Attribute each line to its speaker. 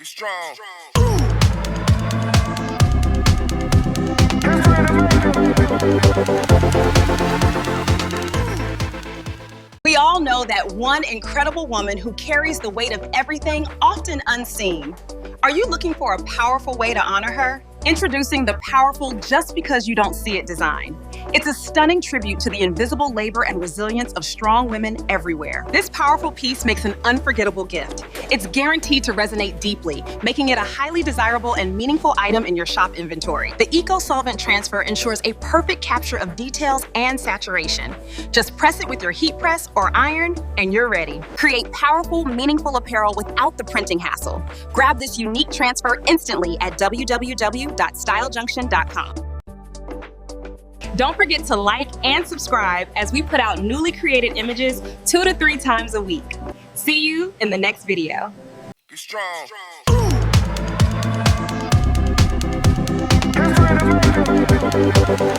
Speaker 1: Get strong.
Speaker 2: We all know that one incredible woman who carries the weight of everything, often unseen. Are you looking for a powerful way to honor her? Introducing the powerful Just Because You Don't See It design. It's a stunning tribute to the invisible labor and resilience of strong women everywhere. This powerful piece makes an unforgettable gift. It's guaranteed to resonate deeply, making it a highly desirable and meaningful item in your shop inventory. The Eco Solvent Transfer ensures a perfect capture of details and saturation. Just press it with your heat press or iron, and you're ready. Create powerful, meaningful apparel without the printing hassle. Grab this unique transfer instantly at www.stylejunction.com. Don't forget to like and subscribe as we put out newly created images 2 to 3 times a week. See you in the next video.
Speaker 1: Get strong. Get strong.